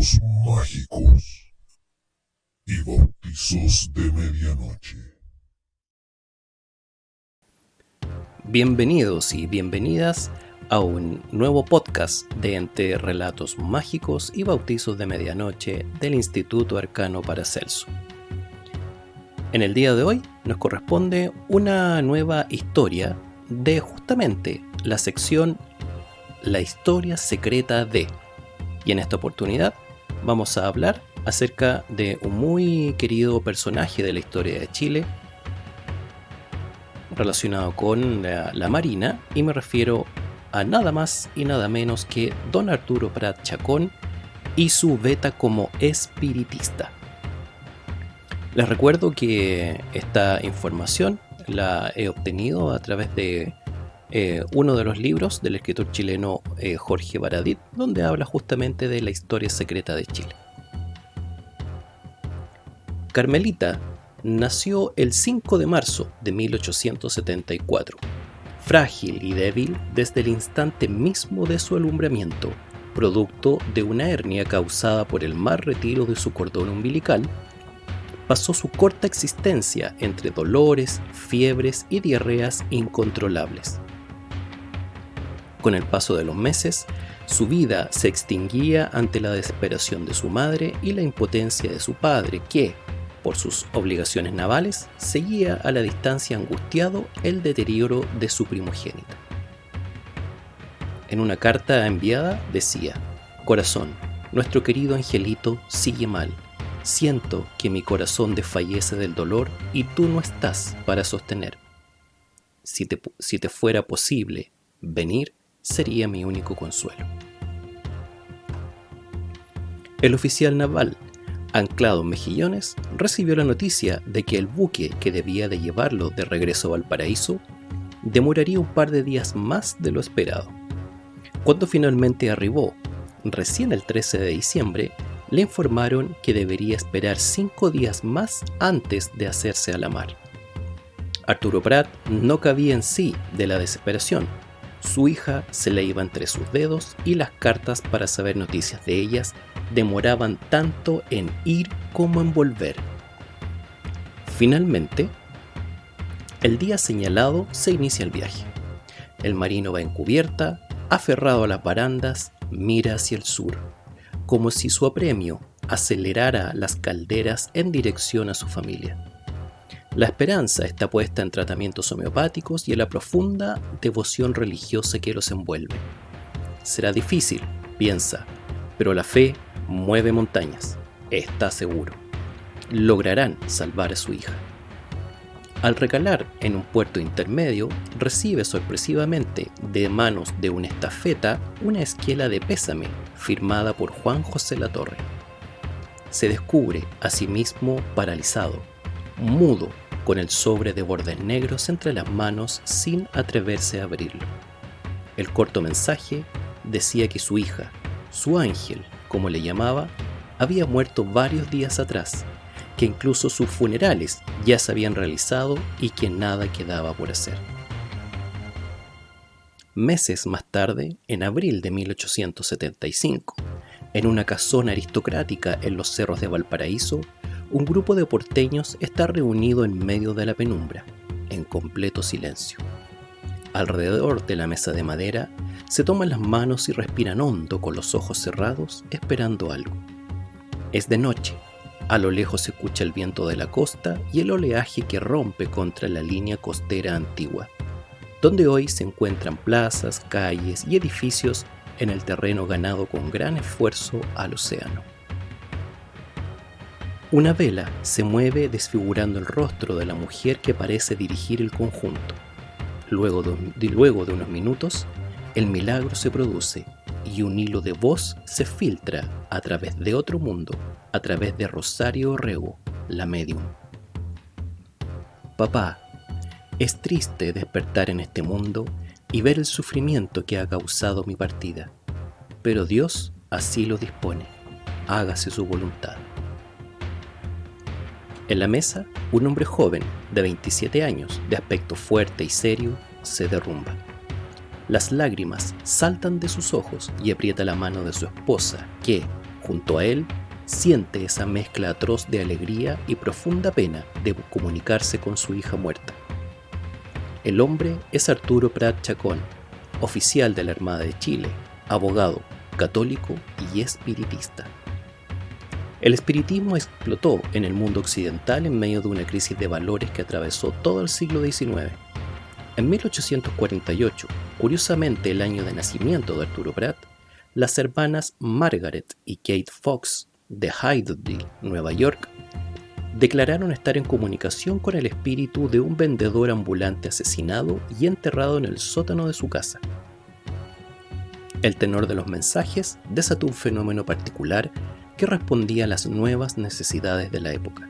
relatos mágicos y bautizos de medianoche. Bienvenidos y bienvenidas a un nuevo podcast de Entre Relatos Mágicos y Bautizos de Medianoche del Instituto Arcano Paracelso. En el día de hoy nos corresponde una nueva historia de justamente la sección La historia secreta de. Y en esta oportunidad vamos a hablar acerca de un muy querido personaje de la historia de Chile relacionado con la Marina, y me refiero a nada más y nada menos que don Arturo Prat Chacón y su beta como espiritista. Les recuerdo que esta información la he obtenido a través de uno de los libros del escritor chileno Jorge Baradit, donde habla justamente de la historia secreta de Chile. Carmelita nació el 5 de marzo de 1874, frágil y débil desde el instante mismo de su alumbramiento, producto de una hernia causada por el mal retiro de su cordón umbilical. Pasó su corta existencia entre dolores, fiebres y diarreas incontrolables. Con el paso de los meses, su vida se extinguía ante la desesperación de su madre y la impotencia de su padre, que, por sus obligaciones navales, seguía a la distancia angustiado el deterioro de su primogénita. En una carta enviada decía: «Corazón, nuestro querido angelito sigue mal. Siento que mi corazón desfallece del dolor y tú no estás para sostener. Si te fuera posible venir, sería mi único consuelo». El oficial naval, anclado en Mejillones, recibió la noticia de que el buque que debía de llevarlo de regreso a Valparaíso demoraría un par de días más de lo esperado. Cuando finalmente arribó, recién el 13 de diciembre, le informaron que debería esperar 5 días más antes de hacerse a la mar. Arturo Prat no cabía en sí de la desesperación. Su hija se le iba entre sus dedos y las cartas para saber noticias de ellas demoraban tanto en ir como en volver. Finalmente, el día señalado se inicia el viaje. El marino va en cubierta, aferrado a las barandas, mira hacia el sur, como si su apremio acelerara las calderas en dirección a su familia. La esperanza está puesta en tratamientos homeopáticos y en la profunda devoción religiosa que los envuelve. Será difícil, piensa, pero la fe mueve montañas, está seguro. Lograrán salvar a su hija. Al recalar en un puerto intermedio, recibe sorpresivamente de manos de una estafeta una esquela de pésame firmada por Juan José Latorre. Se descubre a sí mismo paralizado, mudo, con el sobre de bordes negros entre las manos sin atreverse a abrirlo. El corto mensaje decía que su hija, su ángel, como le llamaba, había muerto varios días atrás, que incluso sus funerales ya se habían realizado y que nada quedaba por hacer. Meses más tarde, en abril de 1875, en una casona aristocrática en los cerros de Valparaíso, un grupo de porteños está reunido en medio de la penumbra, en completo silencio. Alrededor de la mesa de madera, se toman las manos y respiran hondo con los ojos cerrados, esperando algo. Es de noche. A lo lejos se escucha el viento de la costa y el oleaje que rompe contra la línea costera antigua, donde hoy se encuentran plazas, calles y edificios en el terreno ganado con gran esfuerzo al océano. Una vela se mueve desfigurando el rostro de la mujer que parece dirigir el conjunto. Luego de unos minutos, el milagro se produce y un hilo de voz se filtra a través de otro mundo, a través de Rosario Orrego, la médium. Papá, es triste despertar en este mundo y ver el sufrimiento que ha causado mi partida, pero Dios así lo dispone, hágase su voluntad. En la mesa, un hombre joven, de 27 años, de aspecto fuerte y serio, se derrumba. Las lágrimas saltan de sus ojos y aprieta la mano de su esposa, que, Junto a él, siente esa mezcla atroz de alegría y profunda pena de comunicarse con su hija muerta. El hombre es Arturo Prat Chacón, oficial de la Armada de Chile, abogado, católico y espiritista. El espiritismo explotó en el mundo occidental en medio de una crisis de valores que atravesó todo el siglo XIX. En 1848, curiosamente el año de nacimiento de Arturo Prat, las hermanas Margaret y Kate Fox de Hydesville, Nueva York, declararon estar en comunicación con el espíritu de un vendedor ambulante asesinado y enterrado en el sótano de su casa. El tenor de los mensajes desató un fenómeno particular que respondía a las nuevas necesidades de la época.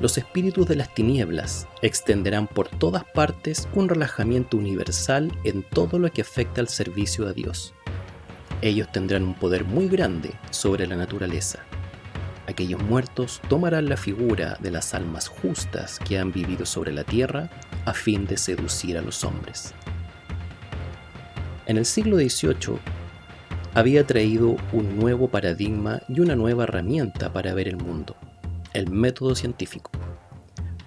Los espíritus de las tinieblas extenderán por todas partes un relajamiento universal en todo lo que afecta al servicio a Dios. Ellos tendrán un poder muy grande sobre la naturaleza. Aquellos muertos tomarán la figura de las almas justas que han vivido sobre la tierra a fin de seducir a los hombres. En el siglo XVIII había traído un nuevo paradigma y una nueva herramienta para ver el mundo, el método científico.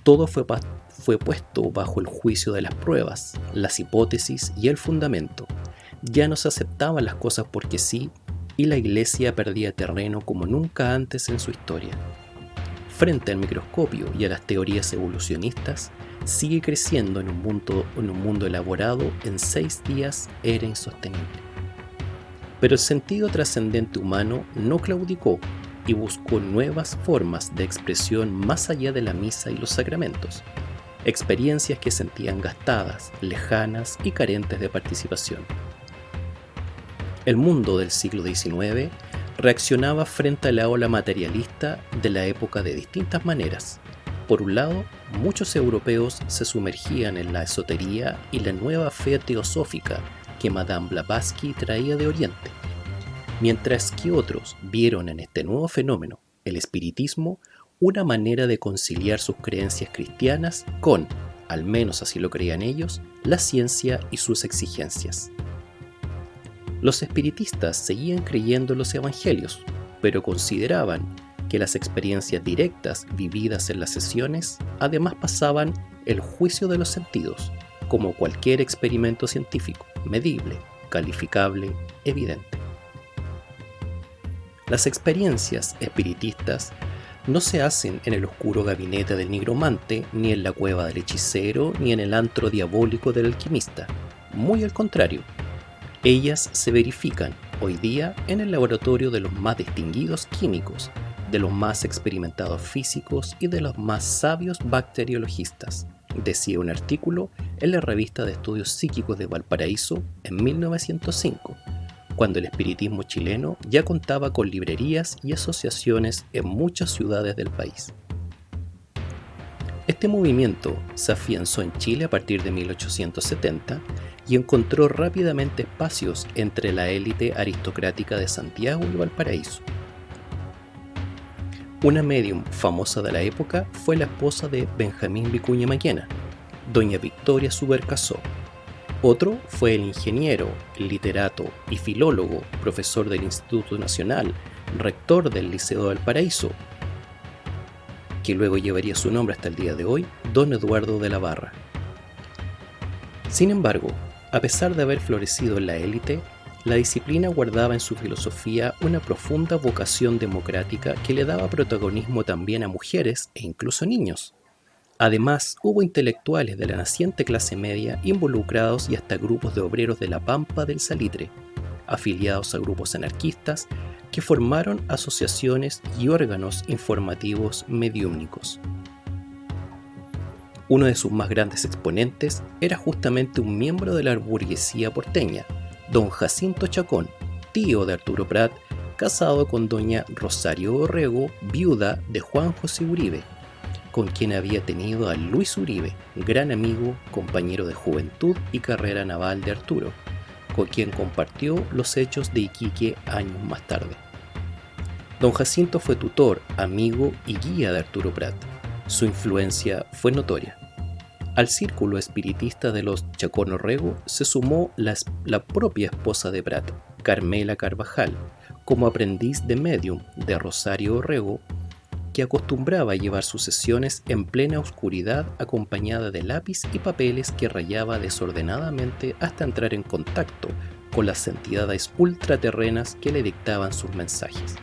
Todo fue puesto bajo el juicio de las pruebas, las hipótesis y el fundamento. Ya no se aceptaban las cosas porque sí, y la Iglesia perdía terreno como nunca antes en su historia. Frente al microscopio y a las teorías evolucionistas, sigue creciendo en un mundo elaborado en 6 días era insostenible. Pero el sentido trascendente humano no claudicó y buscó nuevas formas de expresión más allá de la misa y los sacramentos, experiencias que sentían gastadas, lejanas y carentes de participación. El mundo del siglo XIX reaccionaba frente a la ola materialista de la época de distintas maneras. Por un lado, muchos europeos se sumergían en la esotería y la nueva fe teosófica que Madame Blavatsky traía de Oriente, mientras que otros vieron en este nuevo fenómeno, el espiritismo, una manera de conciliar sus creencias cristianas con, al menos así lo creían ellos, la ciencia y sus exigencias. Los espiritistas seguían creyendo en los evangelios, pero consideraban que las experiencias directas vividas en las sesiones además pasaban el juicio de los sentidos, como cualquier experimento científico, medible, calificable, evidente. Las experiencias espiritistas no se hacen en el oscuro gabinete del nigromante, ni en la cueva del hechicero, ni en el antro diabólico del alquimista. Muy al contrario. Ellas se verifican hoy día en el laboratorio de los más distinguidos químicos, de los más experimentados físicos y de los más sabios bacteriologistas, decía un artículo en la revista de estudios psíquicos de Valparaíso en 1905, cuando el espiritismo chileno ya contaba con librerías y asociaciones en muchas ciudades del país. Este movimiento se afianzó en Chile a partir de 1870 y encontró rápidamente espacios entre la élite aristocrática de Santiago y Valparaíso. Una médium famosa de la época fue la esposa de Benjamín Vicuña Maquena, doña Victoria Subercaseaux. Otro fue el ingeniero, literato y filólogo, profesor del Instituto Nacional, rector del Liceo de Valparaíso, que luego llevaría su nombre hasta el día de hoy, don Eduardo de la Barra. Sin embargo, a pesar de haber florecido en la élite, la disciplina guardaba en su filosofía una profunda vocación democrática que le daba protagonismo también a mujeres e incluso niños. Además, hubo intelectuales de la naciente clase media involucrados y hasta grupos de obreros de la Pampa del Salitre, afiliados a grupos anarquistas que formaron asociaciones y órganos informativos mediúmnicos. Uno de sus más grandes exponentes era justamente un miembro de la burguesía porteña, don Jacinto Chacón, tío de Arturo Prat, casado con doña Rosario Orrego, viuda de Juan José Uribe, con quien había tenido a Luis Uribe, gran amigo, compañero de juventud y carrera naval de Arturo, con quien compartió los hechos de Iquique años más tarde. Don Jacinto fue tutor, amigo y guía de Arturo Prat. Su influencia fue notoria. Al círculo espiritista de los Chacón Orrego se sumó la propia esposa de Prat, Carmela Carvajal, como aprendiz de medium de Rosario Orrego, que acostumbraba a llevar sus sesiones en plena oscuridad acompañada de lápiz y papeles que rayaba desordenadamente hasta entrar en contacto con las entidades ultraterrenas que le dictaban sus mensajes.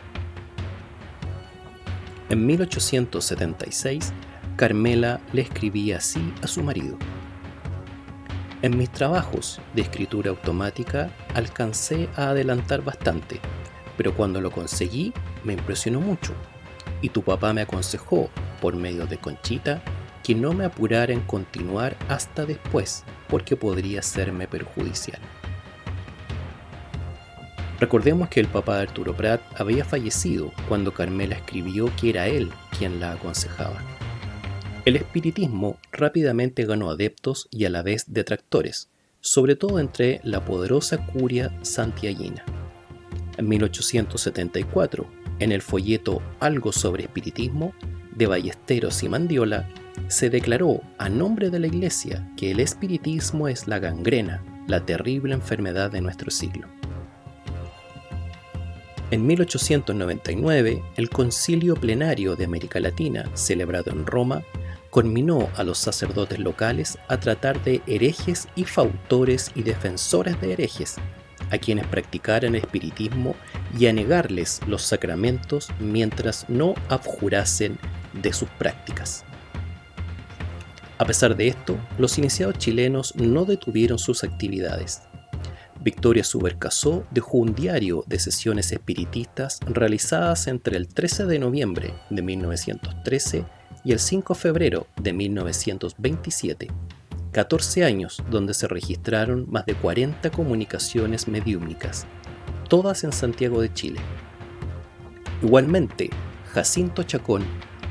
En 1876, Carmela le escribía así a su marido: en mis trabajos de escritura automática alcancé a adelantar bastante, pero cuando lo conseguí me impresionó mucho, y tu papá me aconsejó, por medio de Conchita, que no me apurara en continuar hasta después, porque podría serme perjudicial. Recordemos que el papá de Arturo Prat había fallecido cuando Carmela escribió que era él quien la aconsejaba. El espiritismo rápidamente ganó adeptos y a la vez detractores, sobre todo entre la poderosa curia santiaguina. En 1874, en el folleto Algo sobre espiritismo, de Ballesteros y Mandiola, se declaró a nombre de la Iglesia que el espiritismo es la gangrena, la terrible enfermedad de nuestro siglo. En 1899, el Concilio Plenario de América Latina, celebrado en Roma, conminó a los sacerdotes locales a tratar de herejes y fautores y defensores de herejes, a quienes practicaran espiritismo, y a negarles los sacramentos mientras no abjurasen de sus prácticas. A pesar de esto, los iniciados chilenos no detuvieron sus actividades. Victoria Subercaseaux dejó un diario de sesiones espiritistas realizadas entre el 13 de noviembre de 1913 y el 5 de febrero de 1927, 14 años donde se registraron más de 40 comunicaciones mediúmnicas, todas en Santiago de Chile. Igualmente, Jacinto Chacón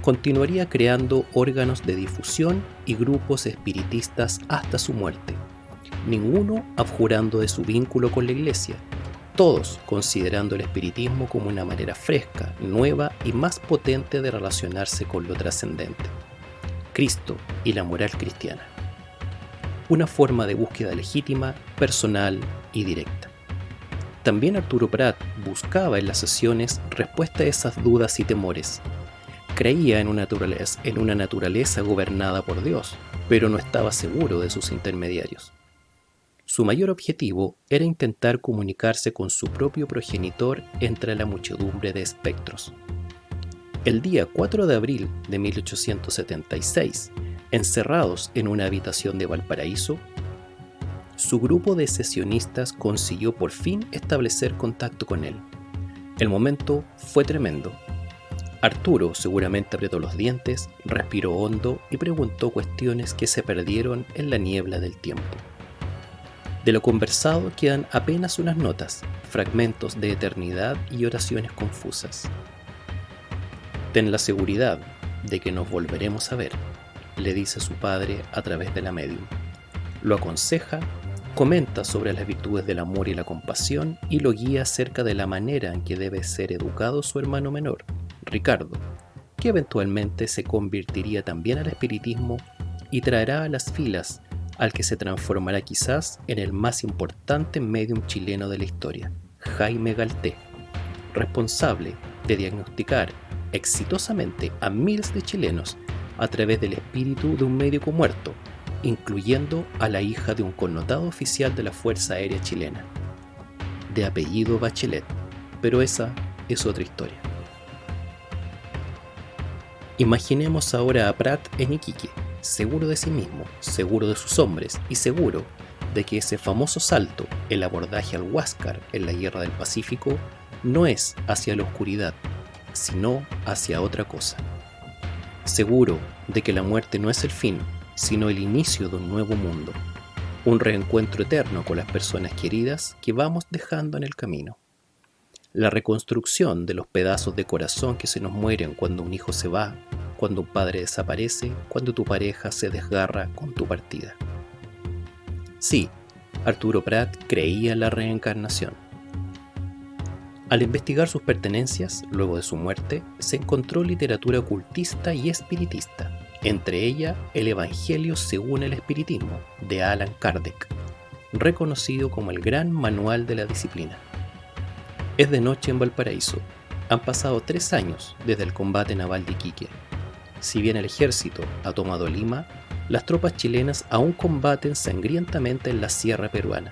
continuaría creando órganos de difusión y grupos espiritistas hasta su muerte, ninguno abjurando de su vínculo con la Iglesia, todos considerando el espiritismo como una manera fresca, nueva y más potente de relacionarse con lo trascendente, Cristo y la moral cristiana. Una forma de búsqueda legítima, personal y directa. También Arturo Prat buscaba en las sesiones respuesta a esas dudas y temores. Creía en una naturaleza gobernada por Dios, pero no estaba seguro de sus intermediarios. Su mayor objetivo era intentar comunicarse con su propio progenitor entre la muchedumbre de espectros. El día 4 de abril de 1876, encerrados en una habitación de Valparaíso, su grupo de sesionistas consiguió por fin establecer contacto con él. El momento fue tremendo. Arturo seguramente apretó los dientes, respiró hondo y preguntó cuestiones que se perdieron en la niebla del tiempo. De lo conversado quedan apenas unas notas, fragmentos de eternidad y oraciones confusas. Ten la seguridad de que nos volveremos a ver, le dice su padre a través de la medium. Lo aconseja, comenta sobre las virtudes del amor y la compasión y lo guía acerca de la manera en que debe ser educado su hermano menor, Ricardo, que eventualmente se convertiría también al espiritismo y traerá a las filas al que se transformará quizás en el más importante medium chileno de la historia, Jaime Galté, responsable de diagnosticar exitosamente a miles de chilenos a través del espíritu de un médico muerto, incluyendo a la hija de un connotado oficial de la Fuerza Aérea Chilena, de apellido Bachelet, pero esa es otra historia. Imaginemos ahora a Prat en Iquique, seguro de sí mismo, seguro de sus hombres y seguro de que ese famoso salto, el abordaje al Huáscar en la Guerra del Pacífico, no es hacia la oscuridad, sino hacia otra cosa. Seguro de que la muerte no es el fin, sino el inicio de un nuevo mundo, un reencuentro eterno con las personas queridas que vamos dejando en el camino. La reconstrucción de los pedazos de corazón que se nos mueren cuando un hijo se va, cuando un padre desaparece, cuando tu pareja se desgarra con tu partida. Sí, Arturo Prat creía en la reencarnación. Al investigar sus pertenencias, luego de su muerte, se encontró literatura ocultista y espiritista, entre ella el Evangelio según el Espiritismo, de Allan Kardec, reconocido como el gran manual de la disciplina. Es de noche en Valparaíso. Han pasado 3 años desde el combate naval de Iquique. Si bien el ejército ha tomado Lima, las tropas chilenas aún combaten sangrientamente en la sierra peruana.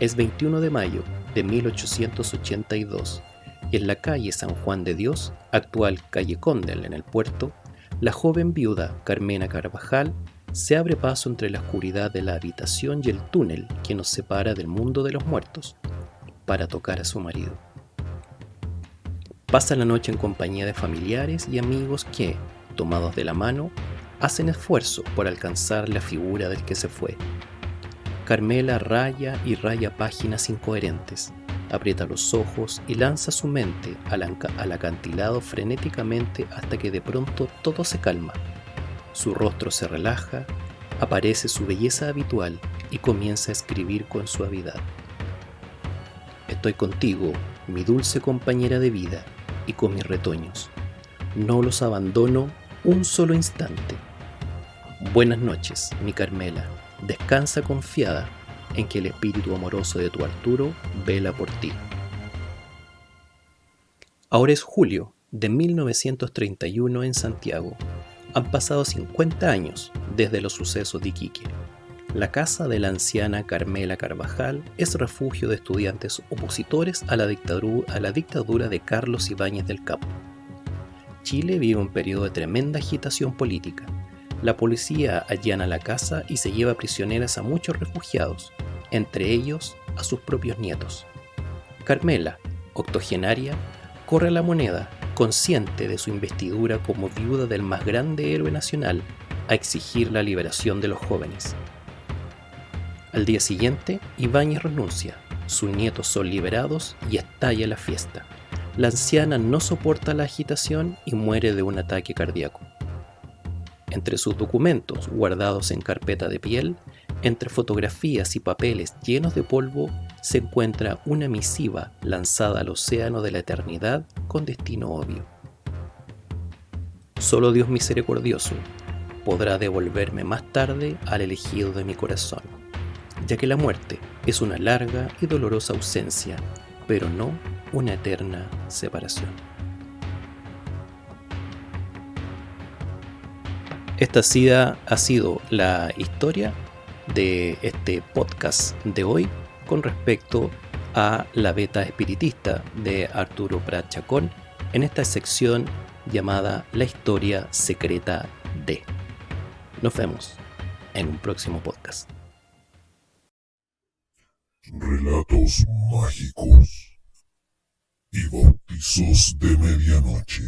Es 21 de mayo de 1882 y en la calle San Juan de Dios, actual calle Condel en el puerto, la joven viuda Carmela Carvajal se abre paso entre la oscuridad de la habitación y el túnel que nos separa del mundo de los muertos, para tocar a su marido. Pasa la noche en compañía de familiares y amigos que, tomados de la mano, hacen esfuerzo por alcanzar la figura del que se fue. Carmela raya y raya páginas incoherentes, aprieta los ojos y lanza su mente al acantilado frenéticamente hasta que de pronto todo se calma. Su rostro se relaja, aparece su belleza habitual y comienza a escribir con suavidad. Estoy contigo, mi dulce compañera de vida, y con mis retoños. No los abandono un solo instante. Buenas noches, mi Carmela. Descansa confiada en que el espíritu amoroso de tu Arturo vela por ti. Ahora es julio de 1931 en Santiago. Han pasado 50 años desde los sucesos de Iquique. La casa de la anciana Carmela Carvajal es refugio de estudiantes opositores a la dictadura de Carlos Ibáñez del Campo. Chile vive un periodo de tremenda agitación política. La policía allana la casa y se lleva prisioneras a muchos refugiados, entre ellos a sus propios nietos. Carmela, octogenaria, corre a la moneda, consciente de su investidura como viuda del más grande héroe nacional, a exigir la liberación de los jóvenes. Al día siguiente, Ibáñez renuncia, sus nietos son liberados y estalla la fiesta. La anciana no soporta la agitación y muere de un ataque cardíaco. Entre sus documentos, guardados en carpeta de piel, entre fotografías y papeles llenos de polvo, se encuentra una misiva lanzada al océano de la eternidad con destino obvio. Solo Dios misericordioso podrá devolverme más tarde al elegido de mi corazón, ya que la muerte es una larga y dolorosa ausencia, pero no una eterna separación. Esta ha sido la historia de este podcast de hoy con respecto a la beta espiritista de Arturo Prat Chacón en esta sección llamada La historia secreta de. Nos vemos en un próximo podcast. Relatos mágicos y bautizos de medianoche.